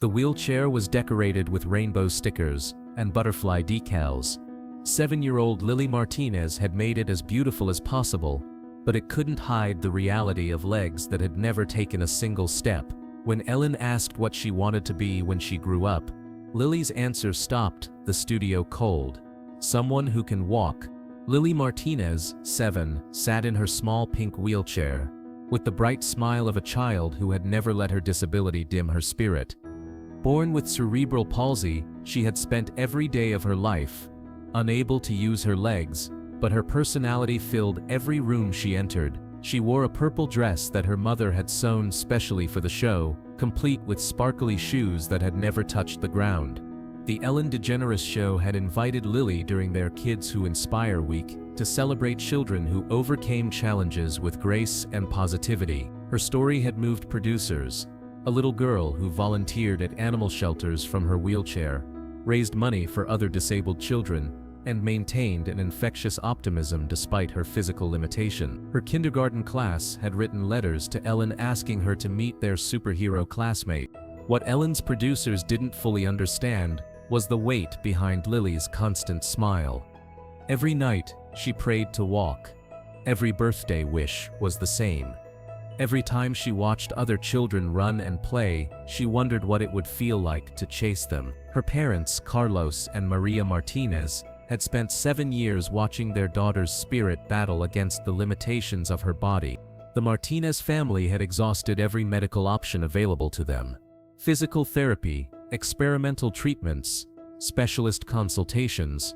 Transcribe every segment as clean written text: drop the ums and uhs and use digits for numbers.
The wheelchair was decorated with rainbow stickers and butterfly decals. 7-year-old Lily Martinez had made it as beautiful as possible, but it couldn't hide the reality of legs that had never taken a single step. When Ellen asked what she wanted to be when she grew up, Lily's answer stopped the studio cold. Someone who can walk. Lily Martinez, 7, sat in her small pink wheelchair, with the bright smile of a child who had never let her disability dim her spirit. Born with cerebral palsy, she had spent every day of her life unable to use her legs, but her personality filled every room she entered. She wore a purple dress that her mother had sewn specially for the show, complete with sparkly shoes that had never touched the ground. The Ellen DeGeneres Show had invited Lily during their Kids Who Inspire Week to celebrate children who overcame challenges with grace and positivity. Her story had moved producers. A little girl who volunteered at animal shelters from her wheelchair, raised money for other disabled children, and maintained an infectious optimism despite her physical limitation. Her kindergarten class had written letters to Ellen asking her to meet their superhero classmate. What Ellen's producers didn't fully understand was the weight behind Lily's constant smile. Every night, she prayed to walk. Every birthday wish was the same. Every time she watched other children run and play, she wondered what it would feel like to chase them. Her parents, Carlos and Maria Martinez, had spent 7 years watching their daughter's spirit battle against the limitations of her body. The Martinez family had exhausted every medical option available to them. Physical therapy, experimental treatments, specialist consultations.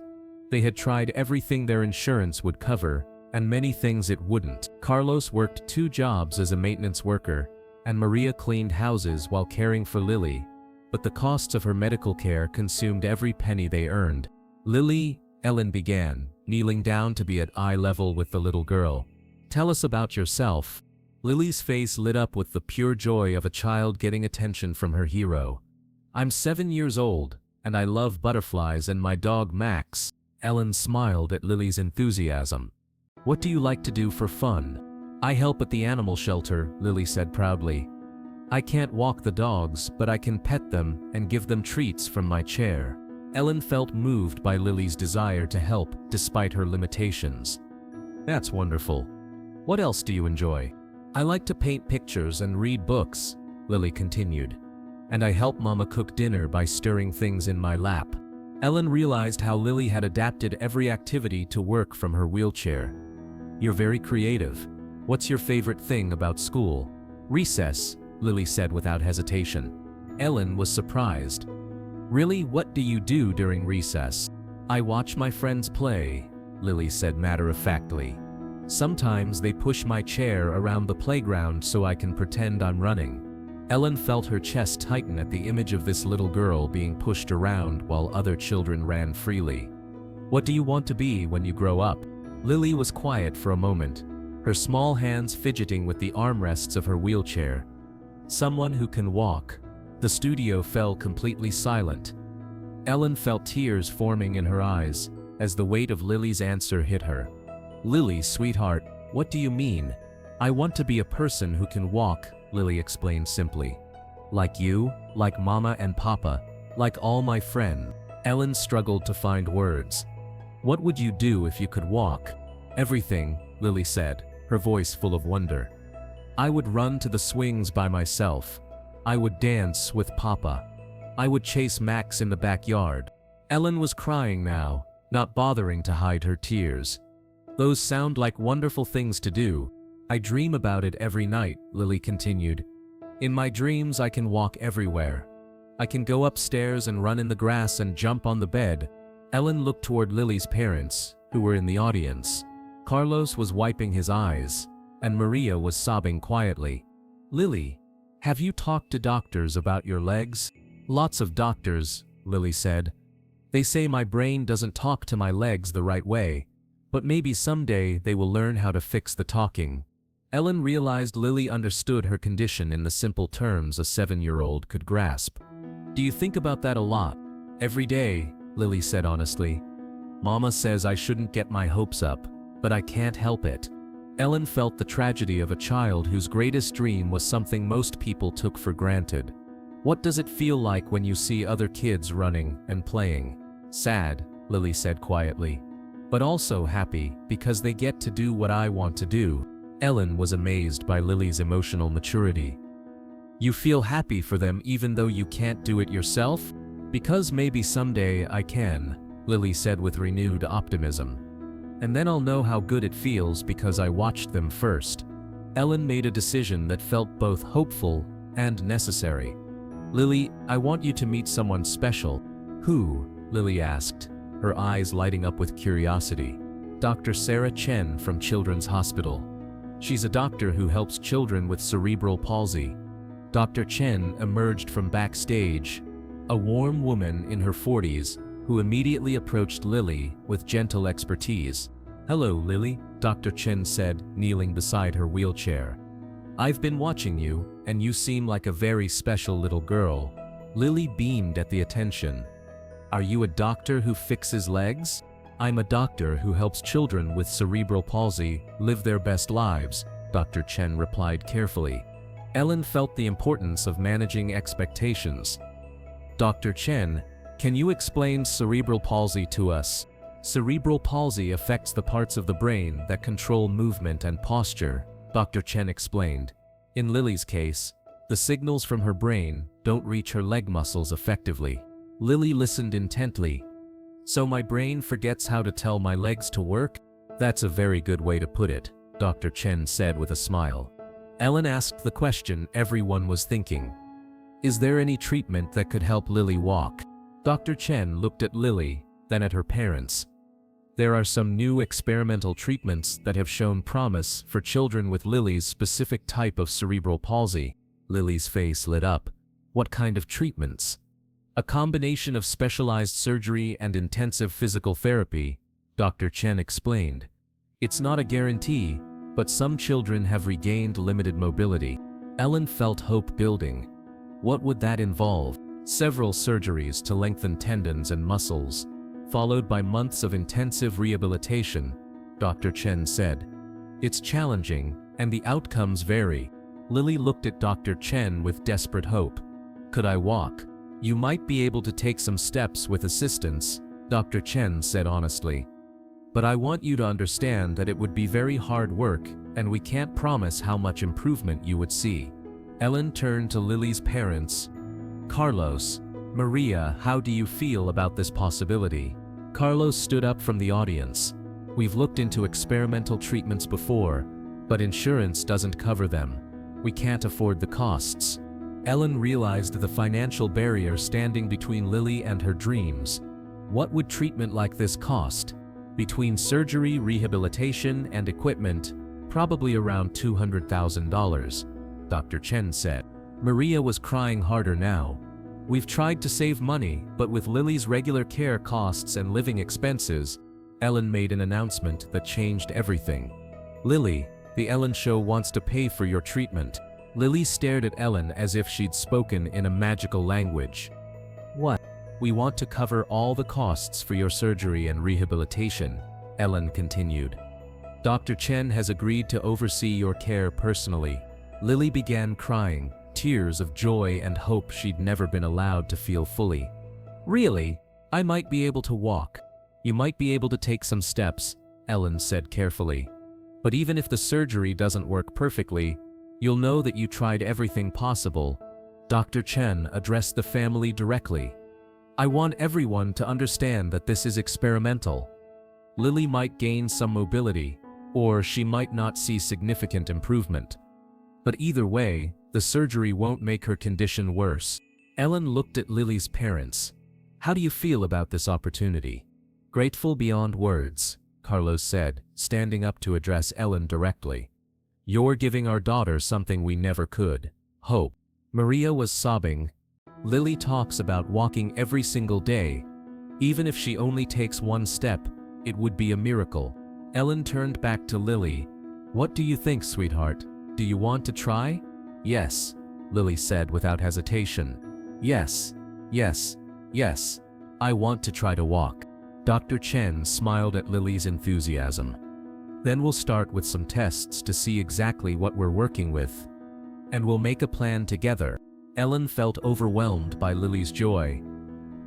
They had tried everything their insurance would cover, and many things it wouldn't. Carlos worked 2 jobs as a maintenance worker, and Maria cleaned houses while caring for Lily, but the costs of her medical care consumed every penny they earned. Lily, Ellen began, kneeling down to be at eye level with the little girl. "Tell us about yourself." Lily's face lit up with the pure joy of a child getting attention from her hero. "I'm 7 years old, and I love butterflies and my dog Max." Ellen smiled at Lily's enthusiasm. "What do you like to do for fun?" "I help at the animal shelter," Lily said proudly. "I can't walk the dogs, but I can pet them and give them treats from my chair." Ellen felt moved by Lily's desire to help despite her limitations. "That's wonderful. What else do you enjoy?" "I like to paint pictures and read books," Lily continued. "And I help Mama cook dinner by stirring things in my lap." Ellen realized how Lily had adapted every activity to work from her wheelchair. "You're very creative. What's your favorite thing about school?" "Recess," Lily said without hesitation. Ellen was surprised. "Really, what do you do during recess?" "I watch my friends play," Lily said matter-of-factly. "Sometimes they push my chair around the playground so I can pretend I'm running." Ellen felt her chest tighten at the image of this little girl being pushed around while other children ran freely. "What do you want to be when you grow up?" Lily was quiet for a moment, her small hands fidgeting with the armrests of her wheelchair. "Someone who can walk." The studio fell completely silent. Ellen felt tears forming in her eyes as the weight of Lily's answer hit her. "Lily, sweetheart, what do you mean?" "I want to be a person who can walk," Lily explained simply. "Like you, like Mama and Papa, like all my friends." Ellen struggled to find words. "What would you do if you could walk?" "Everything," Lily said, her voice full of wonder. "I would run to the swings by myself. I would dance with Papa. I would chase Max in the backyard." Ellen was crying now, not bothering to hide her tears. "Those sound like wonderful things to do. I dream about it every night," Lily continued. "In my dreams I can walk everywhere. I can go upstairs and run in the grass and jump on the bed." Ellen looked toward Lily's parents, who were in the audience. Carlos was wiping his eyes, and Maria was sobbing quietly. "Lily, have you talked to doctors about your legs?" "Lots of doctors," Lily said. "They say my brain doesn't talk to my legs the right way, but maybe someday they will learn how to fix the talking." Ellen realized Lily understood her condition in the simple terms a 7-year-old could grasp. "Do you think about that a lot?" "Every day," Lily said honestly. "Mama says I shouldn't get my hopes up, but I can't help it." Ellen felt the tragedy of a child whose greatest dream was something most people took for granted. What does it feel like when you see other kids running and playing? Sad, Lily said quietly. But also happy, because they get to do what I want to do. Ellen was amazed by Lily's emotional maturity. You feel happy for them even though you can't do it yourself? Because maybe someday I can, Lily said with renewed optimism. And then I'll know how good it feels because I watched them first. Ellen made a decision that felt both hopeful and necessary. Lily, I want you to meet someone special. Who? Lily asked, her eyes lighting up with curiosity. Dr. Sarah Chen from Children's Hospital. She's a doctor who helps children with cerebral palsy. Dr. Chen emerged from backstage, a warm woman in her 40s who immediately approached Lily with gentle expertise. Hello, Lily, Dr. Chen said, kneeling beside her wheelchair. I've been watching you, and you seem like a very special little girl. Lily beamed at the attention. Are you a doctor who fixes legs? I'm a doctor who helps children with cerebral palsy live their best lives, Dr. Chen replied carefully. Ellen felt the importance of managing expectations. Dr. Chen, can you explain cerebral palsy to us? Cerebral palsy affects the parts of the brain that control movement and posture, Dr. Chen explained. In Lily's case, the signals from her brain don't reach her leg muscles effectively. Lily listened intently. So my brain forgets how to tell my legs to work? That's a very good way to put it, Dr. Chen said with a smile. Ellen asked the question everyone was thinking. Is there any treatment that could help Lily walk? Dr. Chen looked at Lily, then at her parents. There are some new experimental treatments that have shown promise for children with Lily's specific type of cerebral palsy. Lily's face lit up. What kind of treatments? A combination of specialized surgery and intensive physical therapy, Dr. Chen explained. It's not a guarantee, but some children have regained limited mobility. Ellen felt hope building. What would that involve? Several surgeries to lengthen tendons and muscles, followed by months of intensive rehabilitation, Dr. Chen said. It's challenging, and the outcomes vary. Lily looked at Dr. Chen with desperate hope. Could I walk? You might be able to take some steps with assistance, Dr. Chen said honestly. But I want you to understand that it would be very hard work, and we can't promise how much improvement you would see. Ellen turned to Lily's parents. Carlos, Maria, how do you feel about this possibility? Carlos stood up from the audience. We've looked into experimental treatments before, but insurance doesn't cover them. We can't afford the costs. Ellen realized the financial barrier standing between Lily and her dreams. What would treatment like this cost? Between surgery, rehabilitation, and equipment, probably around $200,000, Dr. Chen said. Maria was crying harder now. We've tried to save money, but with Lily's regular care costs and living expenses, Ellen made an announcement that changed everything. Lily, the Ellen Show wants to pay for your treatment. Lily stared at Ellen as if she'd spoken in a magical language. What? We want to cover all the costs for your surgery and rehabilitation, Ellen continued. Dr. Chen has agreed to oversee your care personally. Lily began crying, tears of joy and hope she'd never been allowed to feel fully. Really? I might be able to walk. You might be able to take some steps, Ellen said carefully. But even if the surgery doesn't work perfectly, you'll know that you tried everything possible. Dr. Chen addressed the family directly. I want everyone to understand that this is experimental. Lily might gain some mobility, or she might not see significant improvement. But either way, the surgery won't make her condition worse. Ellen looked at Lily's parents. How do you feel about this opportunity? Grateful beyond words, Carlos said, standing up to address Ellen directly. You're giving our daughter something we never could. Hope. Maria was sobbing. Lily talks about walking every single day. Even if she only takes one step, it would be a miracle. Ellen turned back to Lily. What do you think, sweetheart? Do you want to try? Yes, Lily said without hesitation. Yes, yes, yes. I want to try to walk. Dr. Chen smiled at Lily's enthusiasm. Then we'll start with some tests to see exactly what we're working with. And we'll make a plan together. Ellen felt overwhelmed by Lily's joy.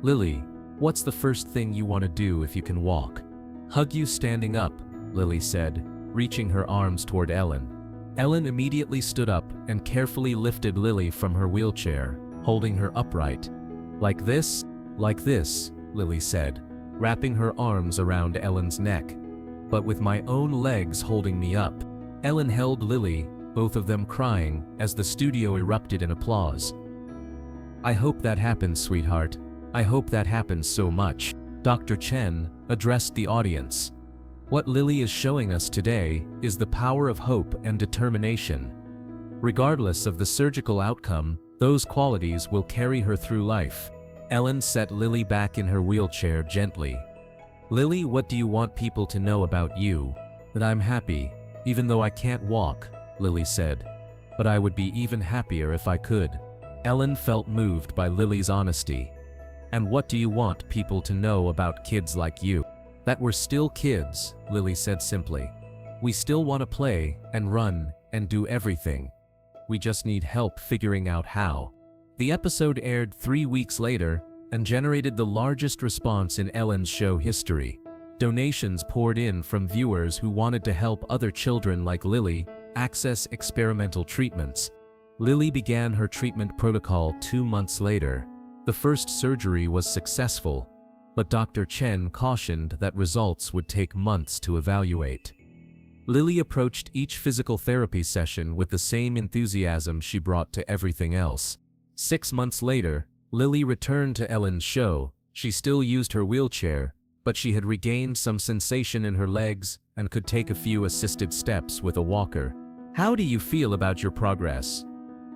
"Lily, what's the first thing you want to do if you can walk?" "Hug you standing up," Lily said, reaching her arms toward Ellen. Ellen immediately stood up and carefully lifted Lily from her wheelchair, holding her upright. Like this, Lily said, wrapping her arms around Ellen's neck. "But with my own legs holding me up." Ellen held Lily, both of them crying, as the studio erupted in applause. "I hope that happens, sweetheart. I hope that happens so much." Dr. Chen addressed the audience. "What Lily is showing us today is the power of hope and determination. Regardless of the surgical outcome, those qualities will carry her through life." Ellen set Lily back in her wheelchair gently. "Lily, what do you want people to know about you?" "That I'm happy, even though I can't walk," Lily said. "But I would be even happier if I could." Ellen felt moved by Lily's honesty. "And what do you want people to know about kids like you?" "That we're still kids," Lily said simply. "We still want to play and run and do everything. We just need help figuring out how." The episode aired 3 weeks later and generated the largest response in Ellen's show history. Donations poured in from viewers who wanted to help other children like Lily access experimental treatments. Lily began her treatment protocol 2 months later. The first surgery was successful, but Dr. Chen cautioned that results would take months to evaluate. Lily approached each physical therapy session with the same enthusiasm she brought to everything else. 6 months later, Lily returned to Ellen's show. She still used her wheelchair, but she had regained some sensation in her legs and could take a few assisted steps with a walker. "How do you feel about your progress?"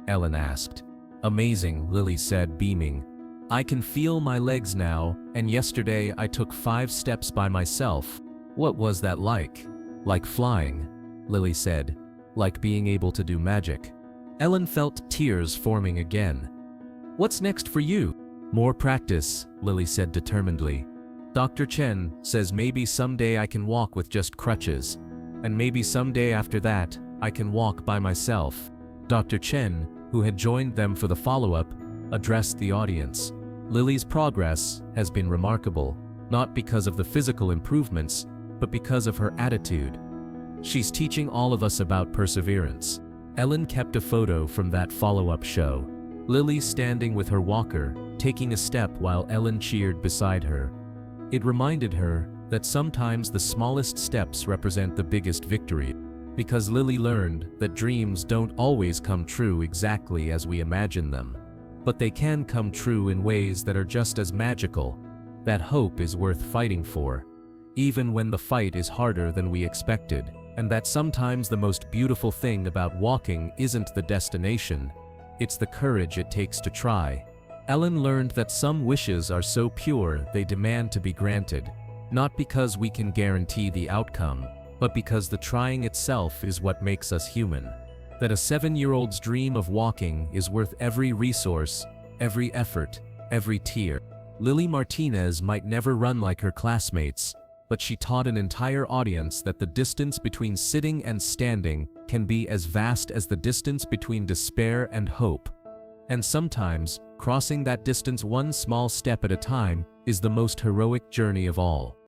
Ellen asked. "Amazing," Lily said, beaming. "I can feel my legs now, and yesterday I took 5 steps by myself." "What was that like?" "Like flying," Lily said. "Like being able to do magic." Ellen felt tears forming again. "What's next for you?" "More practice," Lily said determinedly. "Dr. Chen says maybe someday I can walk with just crutches. And maybe someday after that, I can walk by myself." Dr. Chen, who had joined them for the follow-up, addressed the audience. "Lily's progress has been remarkable, not because of the physical improvements, but because of her attitude. She's teaching all of us about perseverance." Ellen kept a photo from that follow-up show. Lily standing with her walker, taking a step while Ellen cheered beside her. It reminded her that sometimes the smallest steps represent the biggest victory, because Lily learned that dreams don't always come true exactly as we imagine them, but they can come true in ways that are just as magical. That hope is worth fighting for, even when the fight is harder than we expected, and that sometimes the most beautiful thing about walking isn't the destination, it's the courage it takes to try. Ellen learned that some wishes are so pure they demand to be granted, not because we can guarantee the outcome, but because the trying itself is what makes us human. That a 7-year-old's dream of walking is worth every resource, every effort, every tear. Lily Martinez might never run like her classmates, but she taught an entire audience that the distance between sitting and standing can be as vast as the distance between despair and hope. And sometimes, crossing that distance one small step at a time is the most heroic journey of all.